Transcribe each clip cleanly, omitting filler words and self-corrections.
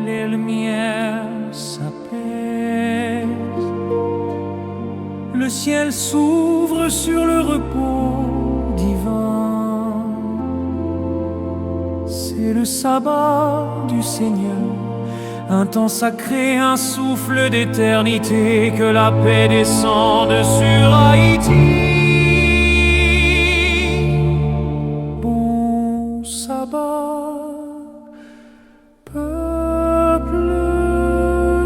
les lumières s'apaisent. Le ciel s'ouvre sur le repos divin. C'est le sabbat du Seigneur, un temps sacré, un souffle d'éternité, que la paix descende sur Haïti. Bon sabbat, peuple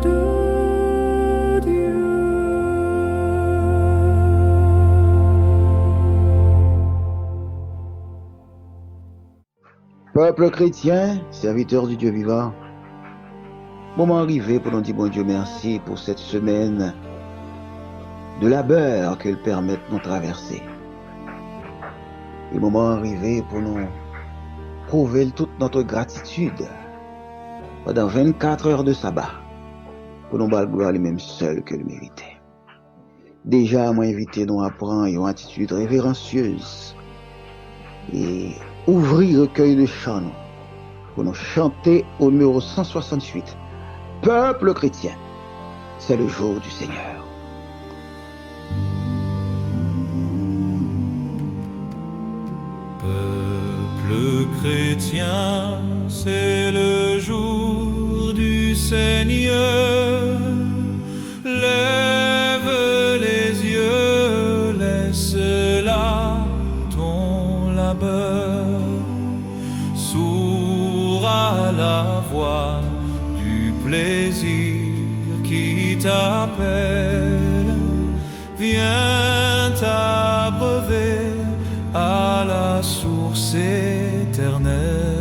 de Dieu. Peuple chrétien, serviteur du Dieu vivant, moment arrivé pour nous dire bon Dieu merci pour cette semaine de labeur qu'il permet de nous traverser. Le moment arrivé pour nous prouver toute notre gratitude pendant 24 heures de sabbat, pour nous balgouer lui-même seul que le méritait. Déjà, moi invité nous à prendre une attitude révérencieuse et ouvrir le recueil de chants pour nous chanter au numéro 168. Peuple chrétien, c'est le jour du Seigneur. Peuple chrétien, c'est le jour du Seigneur. Lève les yeux, laisse là ton labeur. Sourd à la voix du plaisir qui t'appelle. Viens t'abreuver à la source éternelle.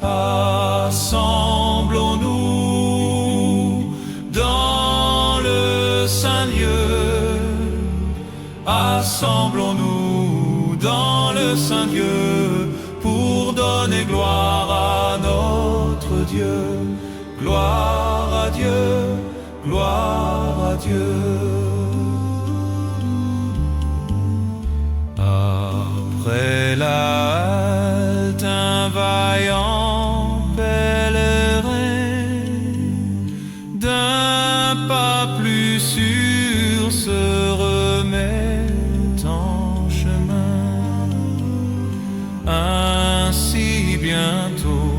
Assemblons-nous dans le saint lieu. Assemblons-nous dans le saint lieu pour donner gloire à notre Dieu. Gloire à Dieu, gloire à Dieu. Après la halte, un vaillant pèlerin d'un pas plus sûr se remet en chemin. Ainsi bientôt,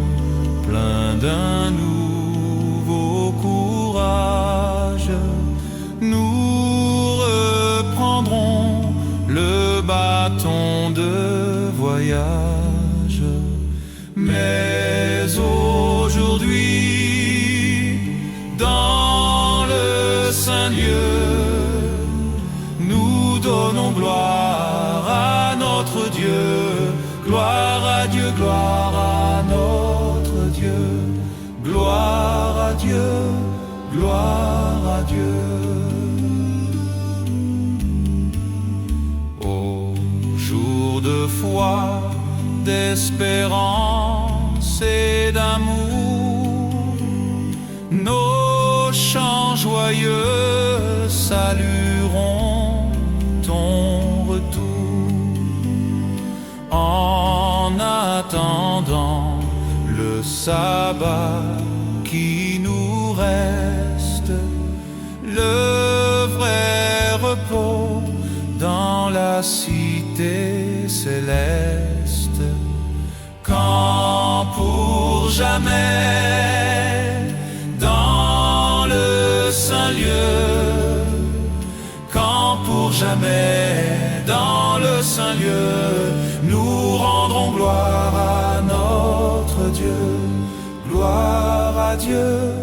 plein d'un nouveau courage, nous reprendrons le bâton de voyage. Mais aujourd'hui, dans le saint lieu, nous donnons gloire à notre Dieu. Gloire à Dieu, gloire à notre Dieu. Gloire à Dieu, gloire à Dieu. De foi, d'espérance et d'amour, nos chants joyeux salueront ton retour. En attendant le sabbat qui nous reste, le vrai repos dans la cité céleste, quand pour jamais dans le saint lieu, quand pour jamais dans le saint lieu, nous rendrons gloire à notre Dieu. Gloire à Dieu,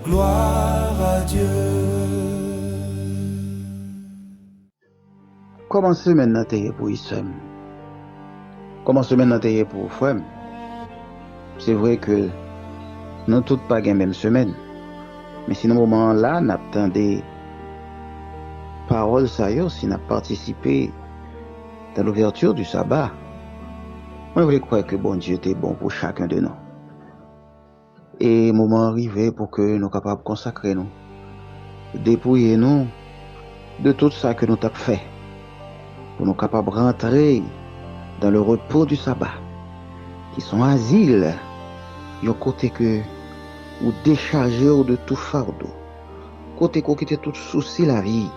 gloire à Dieu. Comment semaine n'a été pour Issem? Comment semaine n'a été pour Frem? C'est vrai que nous toutes pas la même semaine. Mais si dans ce moment-là, nous attendons paroles sérieuses, si nous participé dans l'ouverture du sabbat, moi je voulais croire que bon Dieu était bon pour chacun de nous. Et le moment arrivé pour que nous soyons capables de consacrer nous, dépouiller nous de tout ça que nous avons fait, pour nous capables de rentrer dans le repos du sabbat, qui sont asile, un côté que ou décharger de tout fardeau. Côté qu'on quitte tout souci la vie,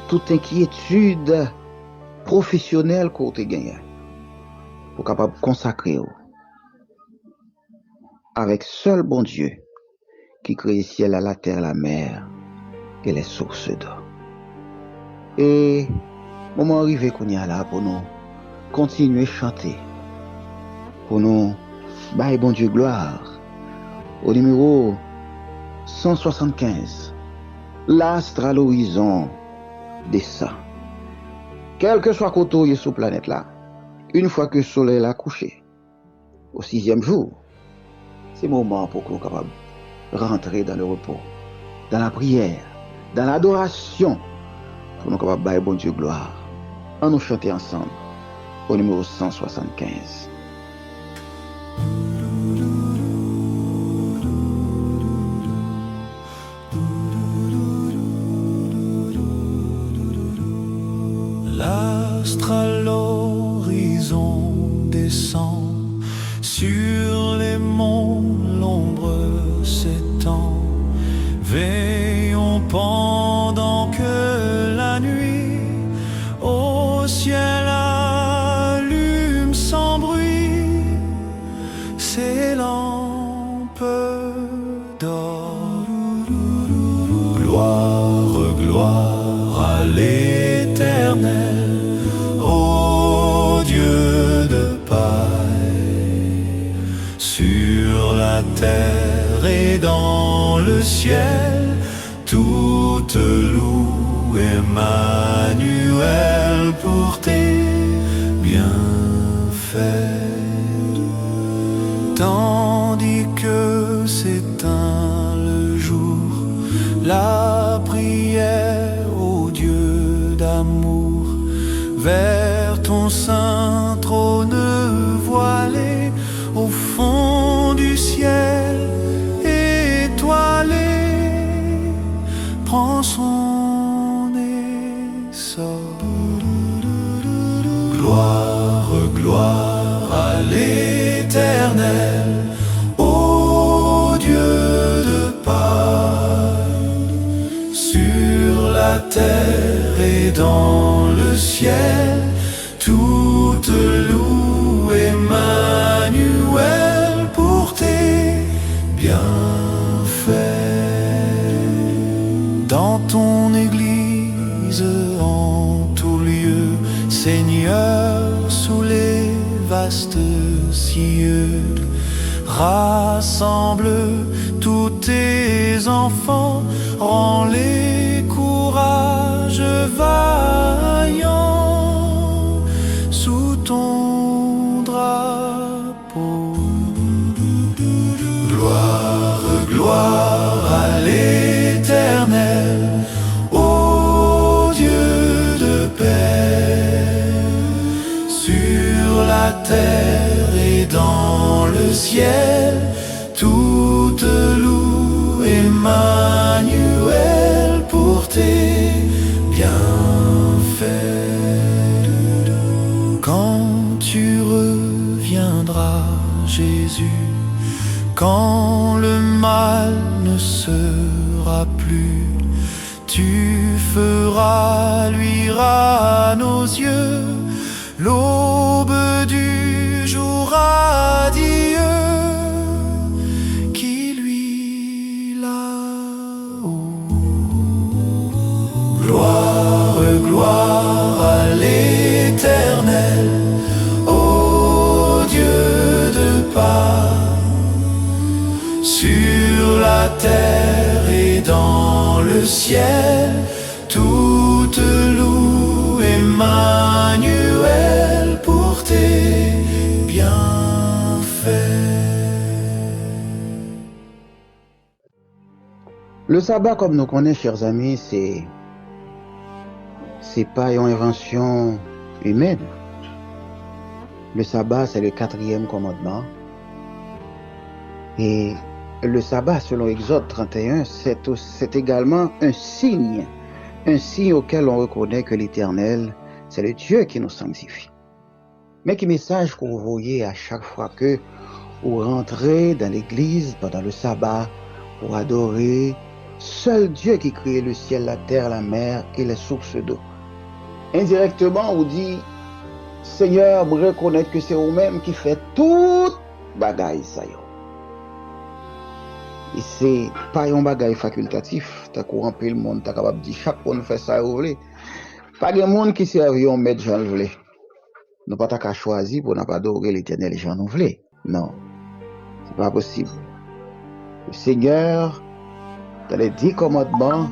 toute inquiétude professionnelle qu'on te gagne, pour capable de consacrer avec seul bon Dieu qui crée le ciel, la terre, la mer et les sources d'eau. Et moment arrivé qu'on y a là pour nous continuer à chanter, pour nous bailler bon Dieu gloire au numéro 175. L'astre à l'horizon descend. Quel que soit côté sur la planète là, une fois que le soleil a couché, au 6e jour, c'est le moment pour que nous soyons capables de rentrer dans le repos, dans la prière, dans l'adoration, pour nous capables de bailler bon Dieu gloire. On nous chanter ensemble au numéro 175. L'astre à l'horizon descend, sur les monts l'ombre s'étend. Veillons pendant que la nuit au ciel allume sans bruit ses lampes d'or. Gloire, gloire à l'Éternel, ô Dieu de paix, sur la terre et dans le ciel, toute loue Emmanuel pour tes bienfaits. Tandis que s'éteint le jour, la prière au Dieu d'amour, vers ton saint trône voilé, au fond du ciel étoilé, prend son essor. Gloire, gloire à l'Éternel, ô Dieu de paix, sur la terre et dans le ciel, toute loue Emmanuel pour tes bienfaits. Dans ton église en tout lieu, Seigneur, sous les vastes cieux, rassemble tous tes enfants, rends-les courage vaillants sous ton drapeau. Gloire, gloire à l'Éternel, ô Dieu de paix, sur la terre et dans le ciel, toute loue Emmanuel pour tes bienfaits. Quand tu reviendras, Jésus, quand le mal ne sera plus, tu feras luire à nos yeux l'aube du jour radieux qui luit là-haut. Gloire, gloire à l'Éternel, ô Dieu de paix, sur la terre et dans le ciel, toute loue Emmanuel pour tes bienfaits. Le sabbat, comme nous connaissons, chers amis, c'est pas une invention humaine. Le sabbat, c'est le 4e commandement. Et le sabbat, selon Exode 31, c'est également un signe auquel on reconnaît que l'Éternel, c'est le Dieu qui nous sanctifie. Mais quel message que vous voyez à chaque fois que vous rentrez dans l'église pendant le sabbat, pour adorer seul Dieu qui crée le ciel, la terre, la mer et les sources d'eau. Indirectement, on dit, Seigneur, je reconnais que c'est vous-même qui fait toute bagaille ça. Et c'est pas un bagaille facultatif, t'as courant le monde, t'as capable de dire chaque monde fait ça vous voulez. Pas de monde qui servent un maître Jean voulez. Nous pas qu'à choisir pour ne pas adorer l'Éternel Jean nous voulez. Non, c'est pas possible. Le Seigneur, dans les 10 commandements,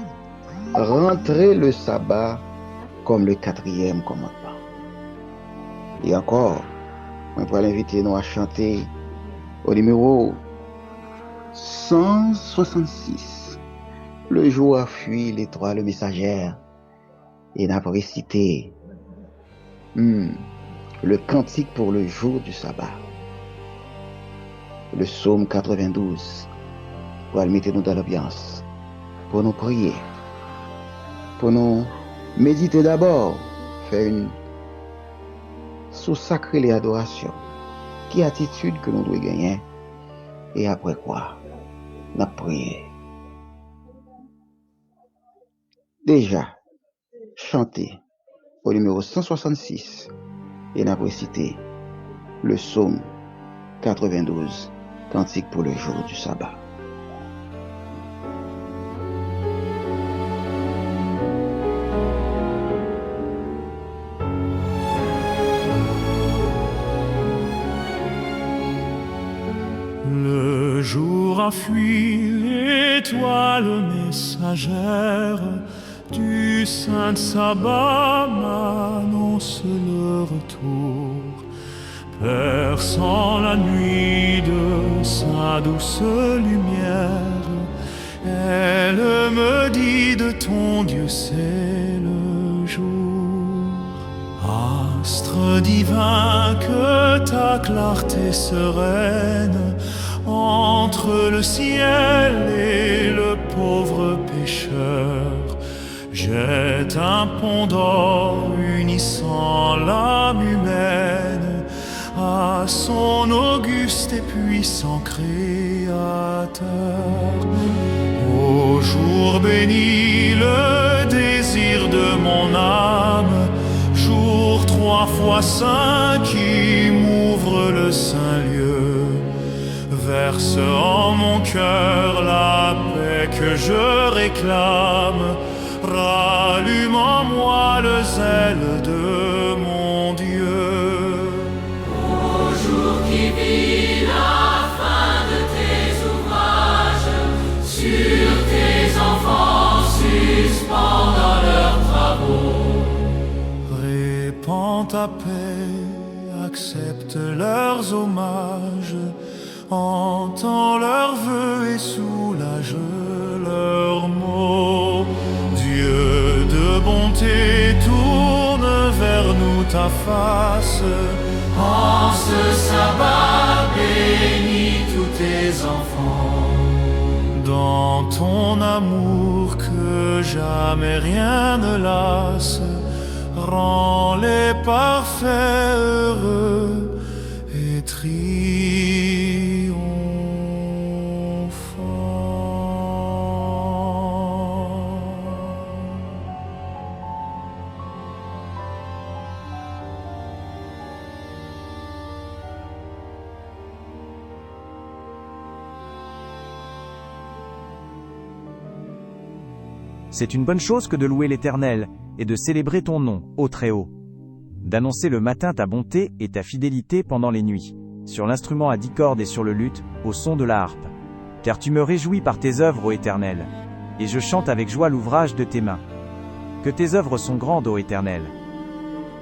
rentrer le sabbat comme le 4e commandement. Et encore, on peut l'inviter nous à chanter au numéro 166. Le jour a fui, l'étoile messagère, et n'a pas récité le cantique pour le jour du sabbat. Le psaume 92, pour le mettre nous dans l'ambiance, pour nous prier, pour nous méditer d'abord, faire une sous-sacrée les adorations. Qui attitude que nous devons gagner, et après quoi, nous prier. Déjà, chanter au numéro 166 et n'a pas cité le psaume 92, cantique pour le jour du sabbat. Le jour a fui, l'étoile messagère du saint sabbat m'annonce le retour, perçant la nuit de sa douce lumière. Elle me dit de ton Dieu c'est le jour. Astre divin, que ta clarté sereine entre le ciel et le pauvre pécheur jette un pont d'or unissant l'âme humaine à son auguste et puissant Créateur. Ô jour béni, le désir de mon âme, jour 3 fois saint qui m'ouvre le saint lieu, verse en mon cœur la paix que je réclame, rallume en moi le zèle de mon Dieu. Ô jour qui vit la fin de tes ouvrages, sur tes enfants suspends dans leurs travaux. Répands ta paix, accepte leurs hommages, entends leurs vœux et soulage leurs maux. Dieu de bonté, tourne vers nous ta face. En ce sabbat, bénis tous tes enfants. Dans ton amour que jamais rien ne lasse, rends-les parfaits, heureux et C'est une bonne chose que de louer l'Éternel, et de célébrer ton nom, ô Très-Haut. D'annoncer le matin ta bonté et ta fidélité pendant les nuits, sur l'instrument à 10 cordes et sur le luth, au son de la harpe. Car tu me réjouis par tes œuvres, ô Éternel, et je chante avec joie l'ouvrage de tes mains. Que tes œuvres sont grandes, ô Éternel.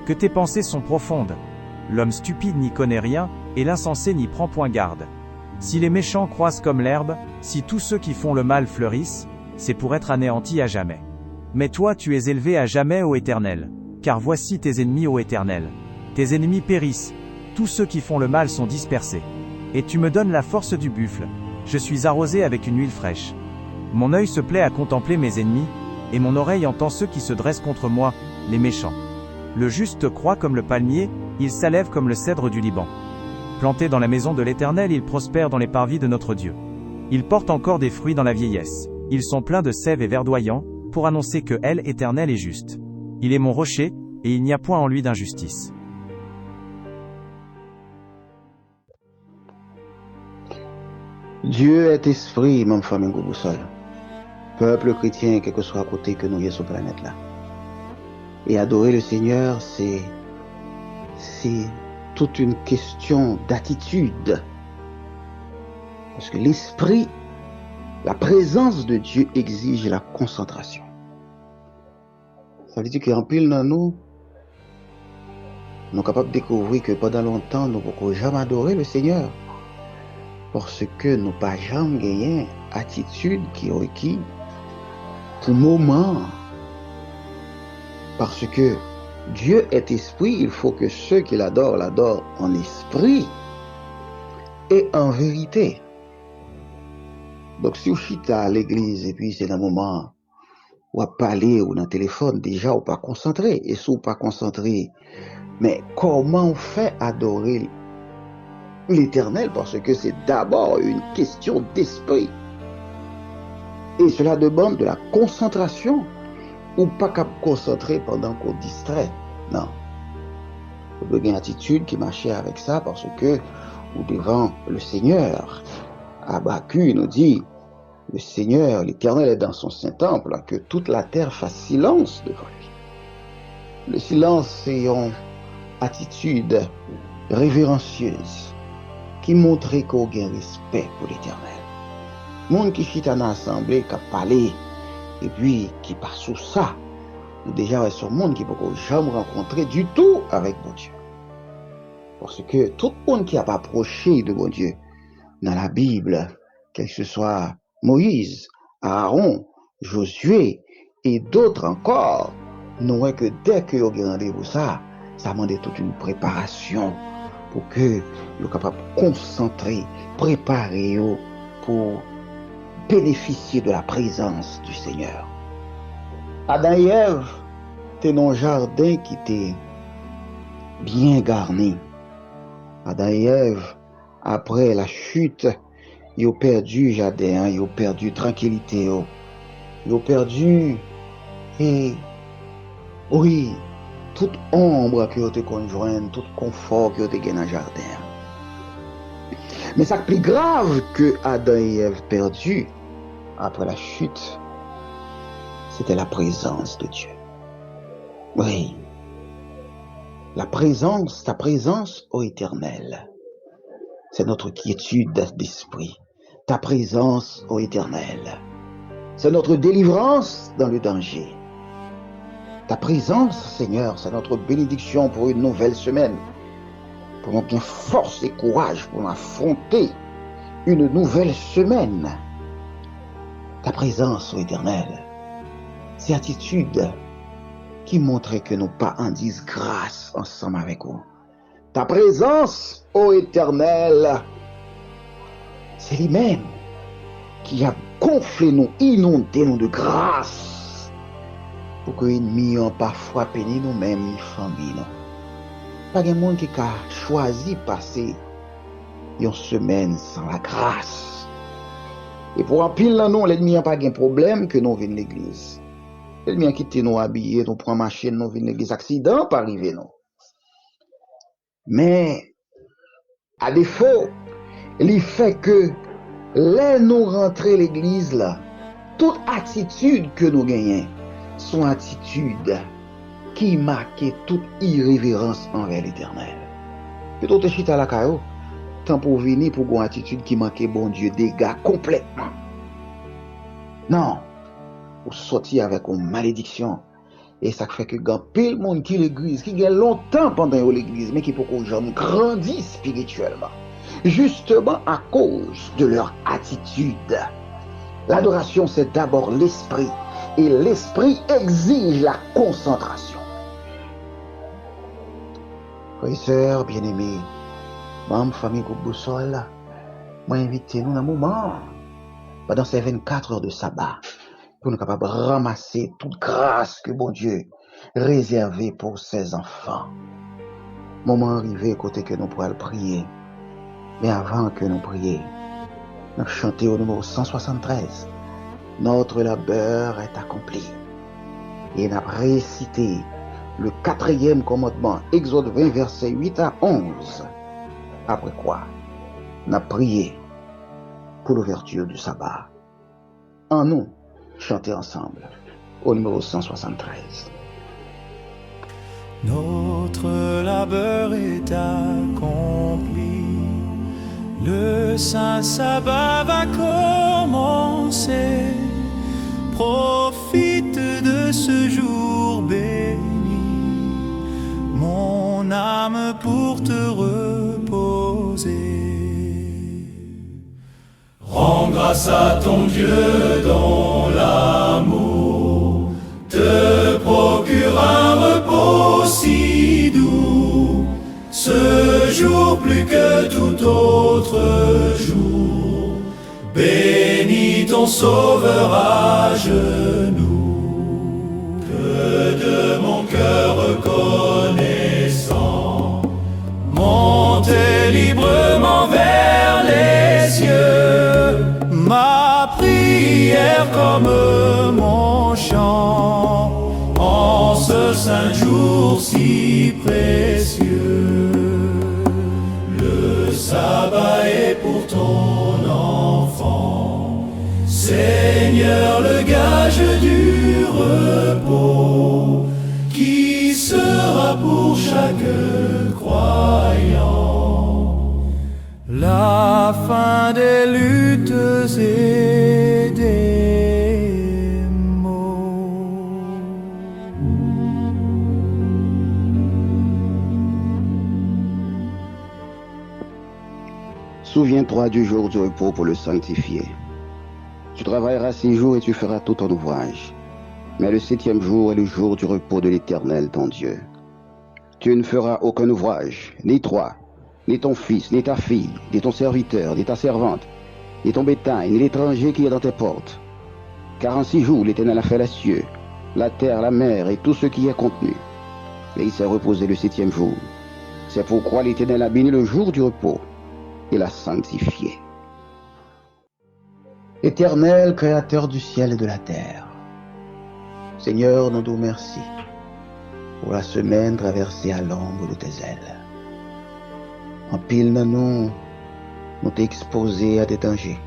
Que tes pensées sont profondes. L'homme stupide n'y connaît rien, et l'insensé n'y prend point garde. Si les méchants croissent comme l'herbe, si tous ceux qui font le mal fleurissent, c'est pour être anéantis à jamais. Mais toi tu es élevé à jamais, ô Éternel. Car voici tes ennemis, ô Éternel. Tes ennemis périssent, tous ceux qui font le mal sont dispersés. Et tu me donnes la force du buffle, je suis arrosé avec une huile fraîche. Mon œil se plaît à contempler mes ennemis, et mon oreille entend ceux qui se dressent contre moi, les méchants. Le juste croît comme le palmier, il s'élève comme le cèdre du Liban. Planté dans la maison de l'Éternel, il prospère dans les parvis de notre Dieu. Ils portent encore des fruits dans la vieillesse. Ils sont pleins de sève et verdoyants, pour annoncer que elle, Éternel, est juste. Il est mon rocher, et il n'y a point en lui d'injustice. Dieu est esprit, même famille Gouboussol. Peuple chrétien, quel que soit à côté que nous y sur planète là. Et adorer le Seigneur, c'est toute une question d'attitude. Parce que l'esprit, la présence de Dieu exige la concentration. Ça veut dire qu'en pile dans nous sommes capables de découvrir que pendant longtemps, nous ne pouvons jamais adorer le Seigneur. Parce que nous n'avons jamais gagné attitude qui est requise pour moment. Parce que Dieu est esprit, il faut que ceux qui l'adorent en esprit et en vérité. Donc si vous chita à l'église et puis c'est un moment où à parler ou dans le téléphone, déjà ou pas concentré. Et si vous pas concentré, mais comment on fait adorer l'Éternel? Parce que c'est d'abord une question d'esprit. Et cela demande de la concentration. Ou pas qu'à concentrer pendant qu'on distrait. Non. Vous devez une attitude qui marchait avec ça parce que ou devant le Seigneur. Habakkuk nous dit, le Seigneur, l'Éternel est dans son saint temple, que toute la terre fasse silence devant lui. Le silence, c'est une attitude révérencieuse qui montre qu'on a un respect pour l'Éternel. Monde qui chita dans l'assemblée, qui a parlé, et puis qui passe sous ça, nous déjà sur le monde qui ne peut jamais rencontrer du tout avec bon Dieu. Parce que tout le monde qui n'a pas approché de bon Dieu dans la Bible, quel que ce soit Moïse, Aaron, Josué et d'autres encore, nous voyons que dès que vous avez rendez-vous ça demande toute une préparation pour que vous soyez capable de concentrer, préparer pour bénéficier de la présence du Seigneur. Adam et Ève étaient dans un jardin qui était bien garni. Adam et Ève, après la chute, ils ont perdu le jardin, ils ont perdu la tranquillité, ils ont perdu, et oui, toute ombre qui ont été conjointe, tout confort qui ont été gagné dans le jardin. Mais ça plus grave que Adam et Ève perdu après la chute, c'était la présence de Dieu. Oui. Ta présence, ô Éternel. C'est notre quiétude d'esprit. Ta présence, ô Éternel. C'est notre délivrance dans le danger. Ta présence, Seigneur, c'est notre bénédiction pour une nouvelle semaine. Pour nous force et courage pour affronter une nouvelle semaine. Ta présence, ô Éternel, c'est attitude qui montrait que nous pas en disgrâce ensemble avec vous. Ta présence, ô Éternel, c'est lui-même qui a gonflé nous, inondé nous de grâce pour que l'ennemi n'ait pas frappé ni nous-mêmes, ni famille. Pas de monde qui a choisi passer une semaine sans la grâce. Et pour en pile là, nous, l'ennemi n'a pas de problème que nous venons l'église. L'ennemi a quitté nous habillés, nous prenons machine, nous venons l'église, accident pas arriver non. Mais à défaut, il fait que là nous rentrer l'église là, toute attitude que nous gagnons, son attitude qui marque toute irrévérence envers l'Éternel. Que tout est chita la caillou, tant pour venir pour une attitude qui manque bon Dieu dégâts complètement. Non, pour sortir avec une malédiction. Et ça fait que quand pile monde qui l'église, qui gagne longtemps pendant l'église, mais qui peut jamais grandir spirituellement. Justement à cause de leur attitude. L'adoration, c'est d'abord l'esprit. Et l'esprit exige la concentration. Frères et sœurs, bien-aimés, membre famille groupe Boussole, moi invité nous dans un moment, pendant ces 24 heures de sabbat, pour nous capables de ramasser toute grâce que bon Dieu réservée pour ses enfants. Moment arrivé côté que nous pourrons prier. Mais avant que nous prions, Nous chantons au numéro 173. Notre labeur est accompli. Et nous avons récité le 4e commandement, Exode 20, versets 8 à 11. Après quoi, nous avons prié pour l'ouverture du sabbat. En nous, chanter ensemble au numéro 173. Notre labeur est accompli, le saint sabbat va commencer. Profite de ce jour béni, mon âme, pour te reposer. Rends grâce à ton Dieu dont l'amour te procure un repos si doux. Ce jour plus que tout autre jour, bénis ton Sauveur à genoux. Que de mon cœur reconnaissant, monter librement vers les cieux, ma prière comme mon chant, en ce saint jour si précieux. Le sabbat est pour ton enfant, Seigneur, le gage du repos, qui sera pour chaque croyant la fin des luttes et des maux. Souviens-toi du jour du repos pour le sanctifier. Tu travailleras 6 jours et tu feras tout ton ouvrage. Mais le 7e jour est le jour du repos de l'Éternel, ton Dieu. Tu ne feras aucun ouvrage, ni toi, ni ton fils, ni ta fille, ni ton serviteur, ni ta servante, ni ton bétail, ni l'étranger qui est dans tes portes. Car en 6 jours, l'Éternel a fait les cieux, la terre, la mer et tout ce qui est contenu. Et il s'est reposé le 7e jour. C'est pourquoi l'Éternel a béni le jour du repos et l'a sanctifié. Éternel, créateur du ciel et de la terre, Seigneur, nous te remercions pour la semaine traversée à l'ombre de tes ailes. En pile, nous t'es exposés à des dangers.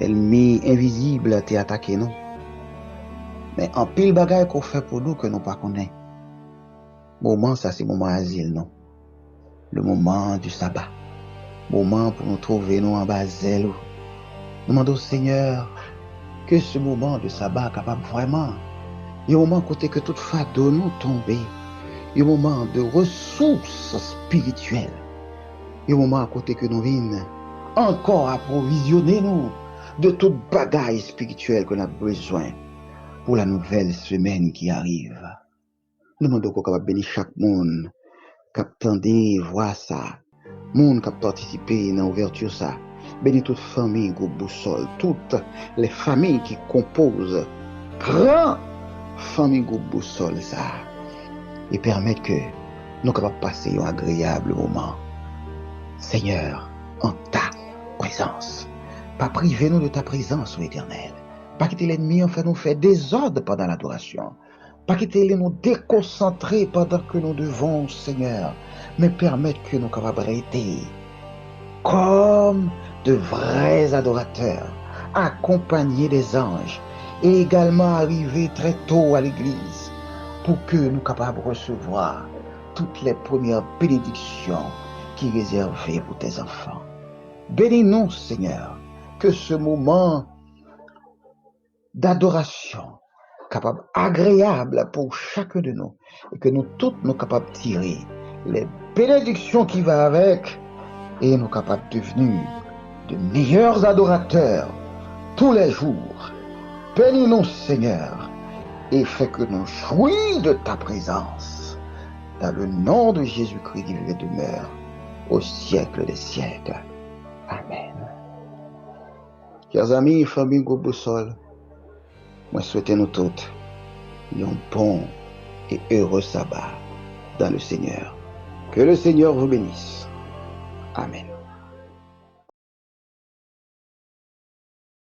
L'ennemi invisible a été attaqué, non? Mais en pile bagaille qu'on fait pour nous que nous pas connaissons. Moment, ça c'est moment asile, non? Le moment du sabbat. Moment pour nous trouver, nous, en basel. Nous demandons au Seigneur que ce moment de sabbat capable vraiment, il y a un moment côté que toute fardeau nous tombe, il y a un moment de ressources spirituelles, il y a un moment à côté que nous venons encore approvisionner nous de toute bagaille spirituelle qu'on a besoin pour la nouvelle semaine qui arrive. Nous demandons qu'on capable bénir chaque monde qui attendait voir ça, monde qui a participé dans l'ouverture ça. Bénis toute famille, groupe Boussole, toutes les familles qui composent grand famille groupe Boussole ça, et permettre que nous capables passer un agréable moment. Seigneur, en ta présence, pas priver nous de ta présence, ô Éternel. Pas quitter l'ennemi en fait nous faire désordre pendant l'adoration. Pas quitter nous déconcentrer pendant que nous devons, Seigneur, mais permettre que nous capables arrêter comme de vrais adorateurs, accompagnés des anges, et également arriver très tôt à l'église pour que nous capables de recevoir toutes les premières bénédictions qui sont réservées pour tes enfants. Bénis-nous, Seigneur, que ce moment d'adoration capable agréable pour chacun de nous et que nous toutes nous capables de tirer les bénédictions qui vont avec et nous capables de devenir de meilleurs adorateurs tous les jours. Bénis-nous, Seigneur, et fais que nous jouissions de ta présence. Dans le nom de Jésus-Christ qui vit et demeure au siècle des siècles. Amen. Chers amis, famille Groupe Boussole, moi souhaite nous toutes un bon et heureux sabbat dans le Seigneur. Que le Seigneur vous bénisse. Amen.